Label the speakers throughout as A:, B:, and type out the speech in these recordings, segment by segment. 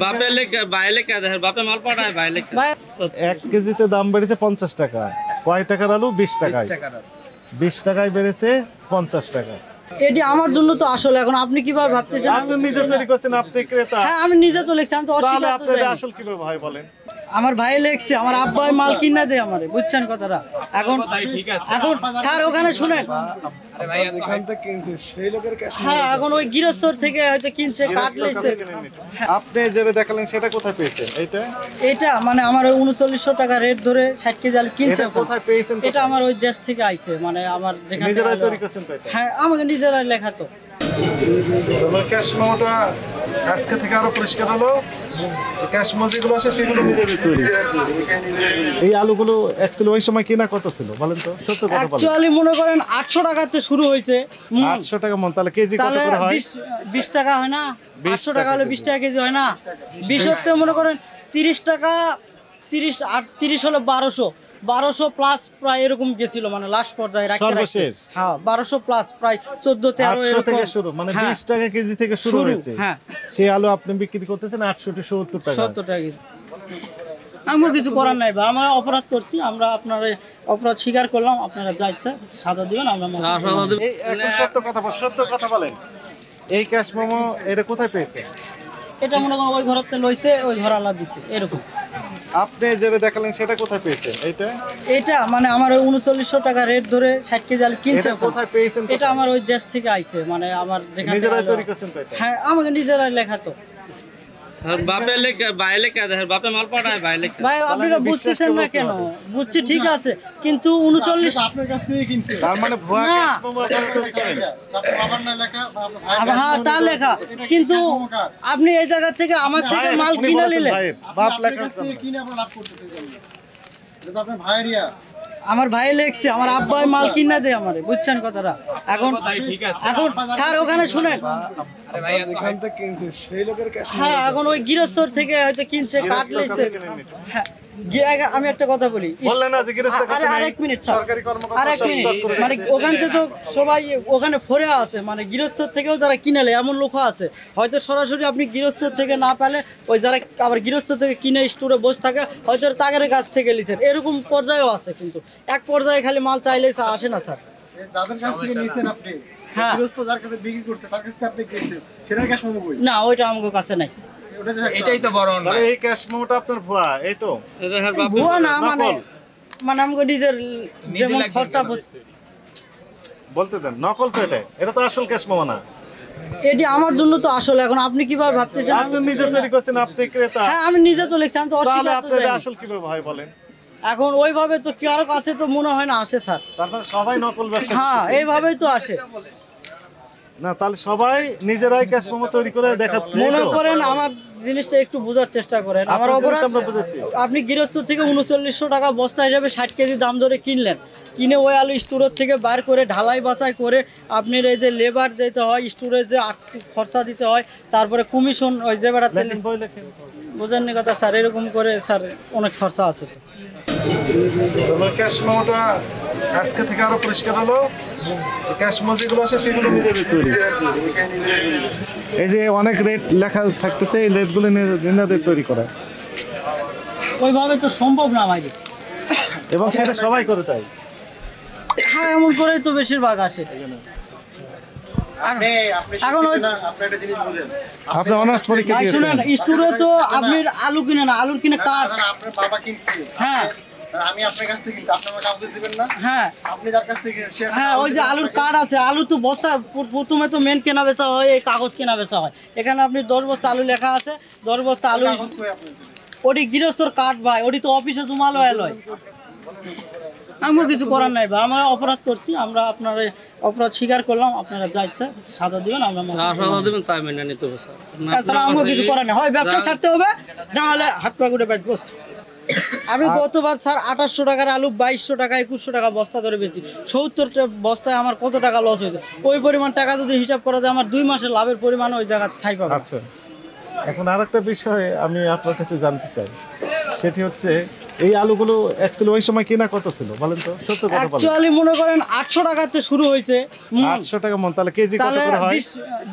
A: বাপে লেখা বাইরে লেখা দেখেন বাপে মাল পাঠায় বাইরে লেখা
B: 1 কেজিতে দাম বেড়েছে 50 টাকা। কয় টাকার আলু? 20 টাকায়। 20 টাকায় বেড়েছে 50 টাকা।
C: এটি আমার জন্য তো আসলে এখন আপনি কিভাবে ভাবতেছেন?
B: আপনি নিজে তৈরি করছেন, আপনি ক্রেতা।
C: হ্যাঁ আমি নিজে তো লিখছি, আমি তো
B: তাহলে
C: অস্বীকার
B: আপনার
C: করতে
B: আসল কিভাবে হয় বলেন?
C: আমার ভাই লেখছে, আমার আব্বাই মাল কিনা দেয় আমারে, বুঝছেন কথাটা? এখন এখন স্যার ওখানে শুনেন, হ্যাঁ এখন ওই গৃহস্থর থেকে হয়তো কিনছে, কাট লইছে।
B: আপনি যেটা দেখালেন সেটা কোথায় পেয়েছেন?
C: এটা মানে আমার ওই 3900 টাকা রেট ধরে 60 কেজি আলু কিনছে।
B: কোথায় পেয়েছেন?
C: এটা আমার ওই দেশ থেকে আইছে, মানে আমার যেখানে
B: নিজেরাই তৈরি করছেন তো এটা?
C: হ্যাঁ আমাকে নিজেরাই লেখা তো।
B: তোমার ক্যাশ মেমোটা আজকে থেকে আরো পরিষ্কার হলো। ক্যাশ মেমো যেগুলো আছে সেগুলো নিজেদের তৈরি। এই আলুগুলো অ্যাকচুয়ালি ওই সময় কিনা কত ছিল বলেন তো? সত্য কথা বলেন।
C: অ্যাকচুয়ালি মনে করেন 800 টাকাতে শুরু হয়েছে।
B: 800 টাকা মন, তাহলে কেজি কত করে হয়?
C: 20 টাকা হয় না? 800 টাকা হলে 20 টাকা কেজি হয় না? 20 হতে মনে করেন 30 টাকা, 30 হলো 1200 প্লাস প্রায় এরকম গেছিল, মানে লাস্ট পর্যায়ে রাখতে রাখতে। হ্যাঁ 1200 প্লাস প্রায় 14-13
B: এরকম থেকে শুরু, মানে 20 টাকা কেজি থেকে শুরু হয়েছে।
C: হ্যাঁ
B: সেই আলু আপনি বিক্রি করতেছেন 870 টাকা।
C: 70 টাকা কেজি। আমার কিছু করার নাই ভাই, আমরা অপরাধ করছি, আমরা আপনার অপরাধ স্বীকার করলাম, আপনারা যা ইচ্ছা সাজা দিবেন, আমরা
B: এখন সত্য কথা বলেন। এই ক্যাশ মেমো এটা কোথায় পেয়েছেন?
C: এটা মনে করেন ওই ঘরতে লইছে, ওই ঘর আল্লাহ দিছে এরকম।
B: আপনি যেটা দেখালেন সেটা কোথায় পেয়েছেন?
C: এটা মানে আমার ওই 3900 টাকা রেট ধরে 60 কেজি আলু কিনছে।
B: কোথায় পেয়েছেন?
C: এটা আমার ওই দেশ থেকে আইছে, মানে আমার যেখানে
B: নিজেরাই তৈরি করছেন তো এটা?
C: হ্যাঁ আমাকে নিজেরাই লেখা তো।
A: বাপে লেখা বাইরে লেখা দেখেন বাপে মাল পাঠায় বাইরে লেখা।
C: ভাই আপনারা বুঝতেছেন না কেন? বুঝছি ঠিক আছে, কিন্তু 39
D: আপনার কাছ থেকে কিনছে,
B: তার মানে ভুয়া ক্যাশ মেমো আপনারা তৈরি করেন?
D: বাবার না লেখা,
C: হ্যাঁ তা লেখা, কিন্তু আপনি এই জায়গা থেকে আমার থেকে মাল কিনে নিলেন।
B: বাপ লেখা
D: কিনে আপনার লাভ করতেছেন, এটা আপনার ভাইয়েরিয়া।
C: আমার ভাই লেখছে, আমার আব্বাই মাল কিনা দেয় আমারে, বুঝছেন কথাটা? এখন এখন স্যার ওখানে শুনেন, হ্যাঁ এখন ওই গৃহস্থর থেকে হয়তো কিনছে, কাট লইছে। হ্যাঁ আমি একটা কথা বলি, আরেক মিনিট স্যার, আরেক মিনিট, মানে ওখান থেকে তো সবাই ওখানে ফরে আছে, মানে গৃহস্থর থেকেও যারা কিনেলে এমন লোক আছে, হয়তো সরাসরি আপনি গৃহস্থর থেকে না পেলে ওই যারা আবার গৃহস্থ থেকে কিনে স্টোরে বসে থাকে, হয়তো টাকারের কাছ থেকে নিছেন, এরকম পর্যায়েও আছে। কিন্তু এক পর্যায়ে খালি মাল চাইলেই আসে না স্যার।
D: যাদের কাছ থেকে নিছেন আপনি,
C: হ্যাঁ
D: গৃহস্থ যার কাছে বিক্রি করতে, তার কাছে আপনি কিনছেন, সেটার ক্যাশ মেমো কই?
C: না ওইটা আমার কাছে নাই।
A: এটাই তো বড় না।
B: এই ক্যাশ মেমোটা আপনার ভুয়া, এই তো?
C: ভুয়া না, মানে আমাকে নিজের যেমন খরচা
B: বলতে দেন, নকল তো এটা তো আসল ক্যাশ মেমো না।
C: এটি আমার জন্য তো আসলে এখন আপনি কিভাবে ভাবতেছেন?
B: আপনি নিজে তৈরি করছেন, আপনি ক্রেতা।
C: হ্যাঁ আমি নিজে তো লিখছি, আমি তো অস্বীকার করতে
B: আপনার আসল কিভাবে হয় বলেন?
C: এখন ওইভাবে তো কারো কাছে তো মনে হয় না আসে স্যার।
B: তারপর সবাই নকল ব্যবসা।
C: হ্যাঁ এইভাবেই তো আসে
B: না, তাহলে সবাই নিজেরাই ক্যাশ মেমো তৈরি করে দেখাচ্ছে।
C: মনে করেন আমার জিনিসটা একটু বোঝার চেষ্টা করেন। আমার অপরাধ, আপনি গৃহস্থ থেকে 3900 টাকা বস্তা হিসাবে 60 কেজি দাম ধরে কিনলেন, কিনে ওই আলু স্টোরের থেকে বার করে ঢালাই বাছাই করে আপনার এই যে লেবার দিতে হয়, স্টোরে যে খরচা দিতে হয়, তারপরে কমিশন ওই যে বেড়াতে বোঝেননি কথা স্যার, এরকম করে স্যার অনেক খরচা আছে।
B: তো ক্যাশ মেমোটা আজকে থেকে আরো পরিষ্কার হলো। ক্যাশ মেমো যেগুলো আছে সেগুলো নিজেদের তৈরি। এই যে অনেক রেট লেখা থাকতেছে, এই রেটগুলো নিজেদের তৈরি করা।
C: ওইভাবে তো সম্ভব না ভাই,
B: এবং সেটা সবাই করে তাই।
C: হ্যাঁ এমন করেই তো বেশিরভাগ আসে। এখন
B: আপনি অনার্স পরীক্ষা দিয়েছেন?
C: শুনেন, স্টোরে তো আপনি আলু কিনে না, আলুর কিনে কার?
D: আপনার বাবা কিনছে।
C: হ্যাঁ
D: আমি আপনার কাছ থেকে কিনছি, আপনি আমাকে কাগজ দিবেন না?
C: হ্যাঁ
D: আপনি যার কাছ থেকে,
C: হ্যাঁ ওই যে আলুর কার্ড আছে, আলু তো বস্তা প্রথমে তো মেন কেনা বেচা হয়, এই কাগজ কেনা বেচা হয়। এখানে আপনি 10 বস্তা আলু লেখা আছে, 10 বস্তা আলু, ওটি গৃহস্থর কার্ড ভাই, ওটি তো অফিসে জমালো এলয়। আমার কিছু করার নাই ভাই, আমরা অপরাধ করছি, আমরা আপনার অপরাধ স্বীকার করলাম, আপনারা যা ইচ্ছা সাজা দিবেন, আমরা
A: সাজা দিবেন তাই মেনে নিতে হবে স্যার।
C: তাছাড়া আমার কিছু করার নেই, হয় ব্যবসা ছাড়তে হবে, না হলে হাত পা গুটে ব্যাট বসতে। আমি গতবার স্যার 2800 টাকার আলু 2200 টাকা 2100 টাকা বস্তা ধরে বেচি, 70টা বস্তায় আমার কত টাকা লস হয়েছে? ওই পরিমাণ টাকা যদি হিসাব করা যায়, আমার 2 মাসের লাভের পরিমাণ ওই জায়গা ঠাই পাবে।
B: আচ্ছা, এখন আরেকটা বিষয় আমি আপনার কাছে জানতে চাই, সেটি হচ্ছে এই আলুগুলো অ্যাকচুয়ালি ওই সময় কিনা কত ছিল বলেন তো? সত্য কথা বলেন।
C: অ্যাকচুয়ালি মনে করেন 800 টাকাতে শুরু হয়েছে।
B: 800 টাকা মন, তাহলে কেজি কত করে হয়?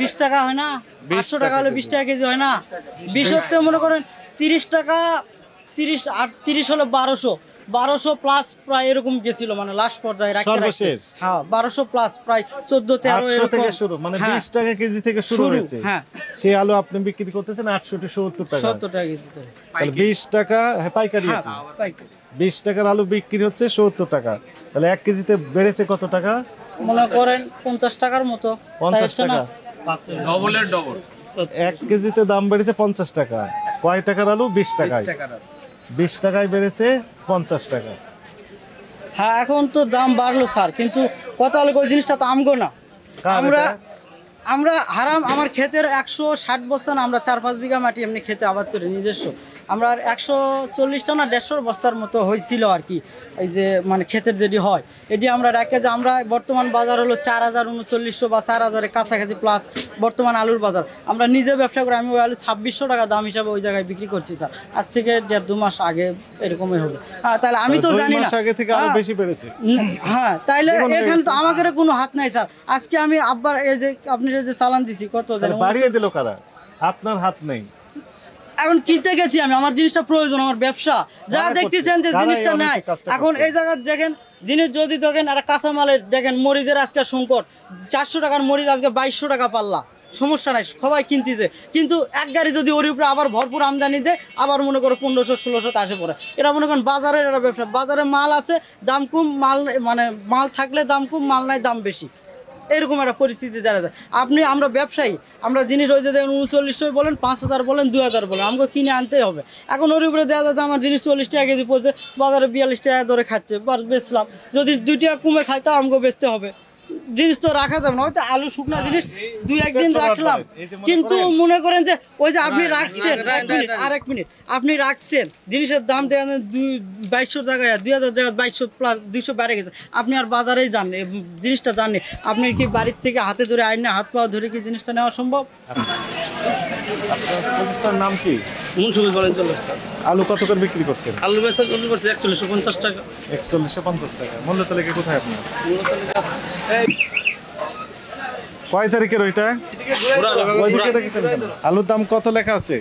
C: 20 টাকা হয় না? 800 টাকা হলে 20 টাকা কেজি হয় না। 20 হতে মনে করেন 30 টাকা, 30 হলো 1200 প্লাস প্রায় এরকম গেছিল, মানে লাস্ট পর্যায়ে রাখতে
B: সর্বশেষ?
C: হ্যাঁ 1200 প্লাস প্রায় 14-13
B: 800
C: এরকম
B: থেকে শুরু, মানে
C: হ্যাঁ,
B: 20 টাকা কেজি থেকে শুরু হয়েছে।
C: হ্যাঁ
B: সেই আলু আপনি বিক্রি করতেছেন 800 থেকে 70 টাকা।
C: 70 টাকা কেজি তো।
B: তাহলে 20 টাকা, হ্যাঁ পাইকারি
C: হ্যাঁ
B: এটা।
C: পাইকারি।
B: 20 টাকার আলু বিক্রি হচ্ছে 70 টাকা। তাহলে 1 কেজিতে বেড়েছে কত টাকা?
C: মনে করেন 50 টাকার মতো।
B: 50
C: তাই হচ্ছে না?
B: টাকা।
A: ডবলের ডবল।
B: 1 কেজিতে দাম বেড়েছে 50 টাকা। কয় টাকার আলু? 20 টাকায়। 20 টাকায় বেড়েছে 50 টাকা।
C: হ্যাঁ এখন তো দাম বাড়লো স্যার, কিন্তু কথা হলো ওই জিনিসটা তো আমগো না।
B: কার
C: আমরা
B: এটা?
C: আমরা হারাম, আমার ক্ষেতের 160 বস্তা না, আমরা 4-5 বিঘা মাটি এমনি খেতে আবাদ করি নিজস্ব। আমরা 140টা না 150 বস্তার মতো হয়েছিল আর কি, এই যে মানে ক্ষেতের যেটি হয় এটি আমরা রেখে যে আমরা বর্তমান বাজার হলো 4000-3900 বা 4000-এর কাছাকাছি প্লাস বর্তমান আলুর বাজার। আমরা নিজে ব্যবসা করে, আমি ওই আলু 2600 টাকা দাম হিসাবে ওই জায়গায় বিক্রি করছি স্যার। আজ থেকে 1.5-2 মাস আগে এরকমই হবে। হ্যাঁ তাহলে আমি তো
B: 2
C: জানি না।
B: মাস আগে থেকে আরো
C: হ্যাঁ।
B: বেশি বেড়েছে।
C: হ্যাঁ তাইলে
B: দ্বিগুণ হয়ে
C: এখানে তো
B: গেছে।
C: আমাদের কোনো হাত নাই স্যার। আজকে আমি আব্বার এই যে আপনি যে চালান দিছি কত
B: তাহলে
C: জানেন,
B: বাড়িয়ে দিল কারা? আপনার হাত নেই।
C: এখন কিনতে গেছি আমি, আমার জিনিসটা প্রয়োজন, আমার ব্যবসা। যা
B: কারা
C: দেখতেছেন যে
B: করছে? কারা
C: জিনিসটা
B: এই অনৈতিক
C: নাই
B: কাজটা
C: এখন
B: করছে?
C: এই জায়গায় দেখেন জিনিস যদি দেখেন একটা কাঁচামালের দেখেন মরিচের আজকে সংকট, 400 টাকার মরিচ আজকে 2200 টাকা পাল্লা, সমস্যা নাই সবাই কিনতেছে, কিন্তু এক গাড়ি যদি ওর উপরে আবার ভরপুর আমদানি দেয় আবার মনে করো 1500-1600 আসে পড়ে। এটা মনে করেন বাজারের একটা ব্যবসা, বাজারে মাল আছে দাম কম, মাল মানে মাল থাকলে দাম কম, মাল নাই দাম বেশি, এরকম একটা পরিস্থিতি দেখা যায়। আমরা ব্যবসায়ী, আমরা জিনিস ওই যে দেখেন 3900 বলেন, 5000 বলেন, 2000 বলেন, আমাকে কিনে আনতেই হবে। এখন ওর উপরে দেখা যাচ্ছে আমার জিনিস 40 টাকা কেজি পড়ছে, বাজারে 42 টাকা ধরে খাচ্ছে, বেচলাম, যদি 2 টাকা কমে খাই তা আমাকে বেচতে হবে। জিনিস তো রাখা যাবে না, হয়তো আলু শুকনা জিনিস 2-1 দিন রাখলাম, কিন্তু মনে করেন যে ওই যে আপনি রাখছেন, এক মিনিট আপনি রাখছেন, জিনিসের দাম দেওয়া 2200 টাকায় 2000 টাকা 2200 প্লাস 200 বেড়ে গেছে, আপনি আর বাজারেই যান জিনিসটা জাননি, আপনি কি বাড়ির থেকে হাতে ধরে আইন না, হাত পা ধরে কি জিনিসটা নেওয়া সম্ভব?
B: আপনার প্রতিষ্ঠানের নাম কি?
A: মুন্সুবি বলেন চলে স্যার।
B: আলু কত করে বিক্রি করছেন?
A: আলু বেচা বিক্রি করছে 4150 টাকা।
B: 4150 টাকা। মূল্য তালিকা কোথায় আপনার? কয় তারিখের ওইটা? ওইদিকে রেখেছেন কেন? আলুর দাম কত লেখা আছে?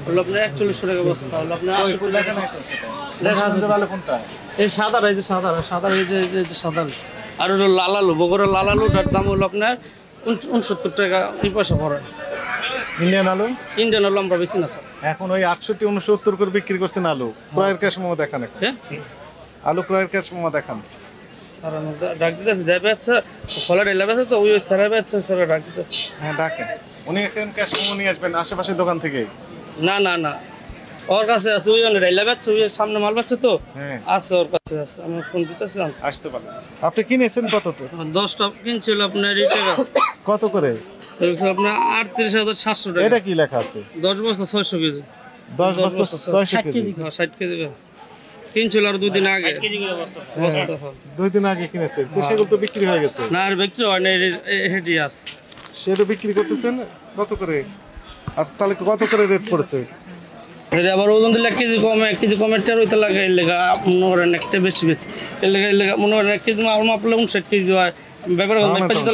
A: হলো আপনার 4100 টাকা বস্তা, হলো আপনার 80
B: লেখা নাই তো সেটা। সুন্দর আলু কোনটা?
A: এই সাদা, এই যে সাদা এই যে সাদা আলু। আর হলো লাল আলু, বগুড়ার লাল আলুটার দাম হলো আপনার 69 টাকা এই পয়সা পড়ে।
B: ইন্ডিয়ান আলু?
A: ইন্ডিয়ান আলু আমরা বেশি না স্যার।
B: এখন ওই 68-69 করে বিক্রি করছেন আলু। ক্রয়ের ক্যাশ মেমো দেখান এখন।
A: হ্যাঁ
B: আলু ক্রয়ের ক্যাশ মেমো দেখান।
A: আর আমাদের ডাক দিতেছে যাবে, আচ্ছা ফলে রেলাবে আছে তো ওই স্যারাবে আছে, স্যার ডাক দিতেছে।
B: হ্যাঁ ডাকেন। উনি এখন ক্যাশ মেমো নিয়ে আসবেন আশেপাশের দোকান থেকে।
A: না ওর কাছে আছে, ওই রেলাবে আছে, ওই সামনে মাল পাচ্ছে তো
B: হ্যাঁ
A: আছে, ওর কাছে আছে, আমি ফোন দিতেছি।
B: আসতে পারেন। আপনি কিনেছেন কতটা?
A: 10টা কিনছিল আপনার এই টাকা,
B: কত করে?
A: আপনার 38,700 টাকা।
B: এটা কি লেখা আছে?
A: 10 বস্তা 600 কেজি,
B: 10 বস্তা 600 কেজি।
A: 60 কেজি কিনছিল আর 2 দিন আগে বস্তা।
B: 2 দিন আগে কিনেছেন, তো সেগুলো তো বিক্রি হয়ে গেছে।
A: না আর বিক্রি হয় না, হেডি আছে।
B: সেটা বিক্রি করতেছেন কত করে? আর তাহলে কত করে রেট পড়েছে?
A: এটা আবার ওজন দিলে 1 কেজি কমের টের হইতে লাগে, এর লেগা মনে করেন একটা বেশি এর লেগা মনে করেন 1 কেজি মাল মাপলে 59 কেজি হয়, ব্যাপারে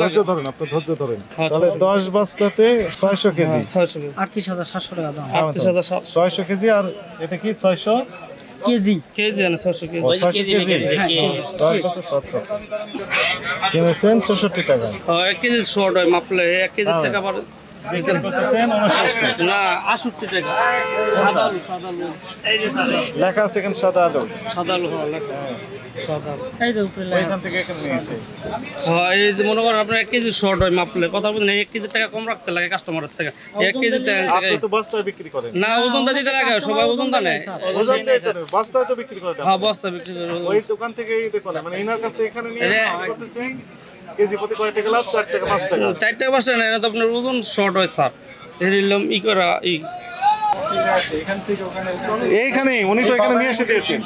B: ধৈর্য ধরেন, আপনি ধৈর্য ধরেন। তাহলে 10 বস্তাতে 600 কেজি,
A: 600 কেজি,
C: 38,700 টাকা দাম
B: 600 কেজি। আর এটা কি 600
C: কেজি?
A: কেজি না 600 কেজি।
B: 600 কেজি। 10 বস্তা 700 কিনেছেন 64 টাকা।
A: 1 কেজি শর্ট হয় মাপলে, 1 কেজি টাকা আবার
B: বিক্রি করতেছেন 69
A: না 68 টাকা। সাদা আলু এই যে
B: লেখা আছে এখানে সাদা আলু।
A: সাদা আলু লেখা সাদা আলু।
C: এই যে উপরে লেখা
B: এখান
C: আছে।
B: থেকে এখানে নিয়ে এসে
A: হ্যাঁ এই যে মনে করেন আপনার 1 কেজি শর্ট হয় মাপলে, কথা বলছেন 1 কেজি টাকা কম রাখতে লাগে কাস্টমারের থেকে। 1 কেজি
B: আপনি তো বস্তায় বিক্রি করেন
A: না ওজনটা দিতে লাগে, সবাই ওজনটা নেয়।
B: ওজন দিয়ে তো নেই, বস্তায় তো বিক্রি করেন
A: হ্যাঁ বস্তা বিক্রি করে
B: ওই দোকান থেকে এই দেখুন মানে এনার কাছে এখানে নিয়ে বিক্রি করতেছেন কেজি প্রতি কয় টাকা লাভ? 4 টাকা 5 টাকা।
A: 4 টাকা 5 টাকা নেয় না তো আপনার ওজন শর্ট হয় স্যার। এরিলাম ই করা
B: এইখানে উনি তো এখানে নিয়ে এসে দিয়েছেন।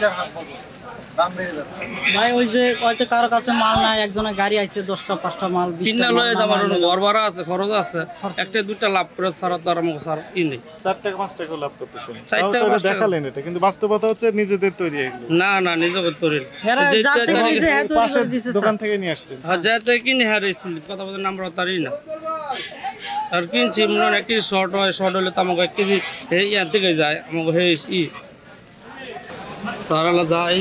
C: ভাই ওই যে হয়তো কারো কাছে মাল নাই, একজনের গাড়ি আইছে 10টা 5টা মাল 20টা
A: কিনা লয়ে আমার ঘর ভাড়া আছে, খরচ আছে, একটা দুইটা লাভ করে সারা তার আমাকে স্যার ই নেই।
B: 4 টাকা 5 টাকা লাভ করতেছেন।
A: 4 টাকা
B: তাও তো
A: 5 টাকা
B: দেখালেন এটা, কিন্তু বাস্তবতা হচ্ছে নিজেদের তৈরি এগুলো।
A: না নিজে করতে পারি
C: হেরা যার থেকে নিছে হ্যাঁ তৈরি
B: পাশের
C: করে দিছে
B: দোকান থেকে নিয়ে আসছেন।
A: হ্যাঁ যাতে কিনে হারাইছিল, কথা বলতে নাম্বার তারই না। আর কিনছি মনে হয় 1 কেজি শর্ট হয়, শর্ট হলে তো আমাকে 1 কেজি এই ইয়ার থেকে যায় আমাকে হে ই সারালা যায়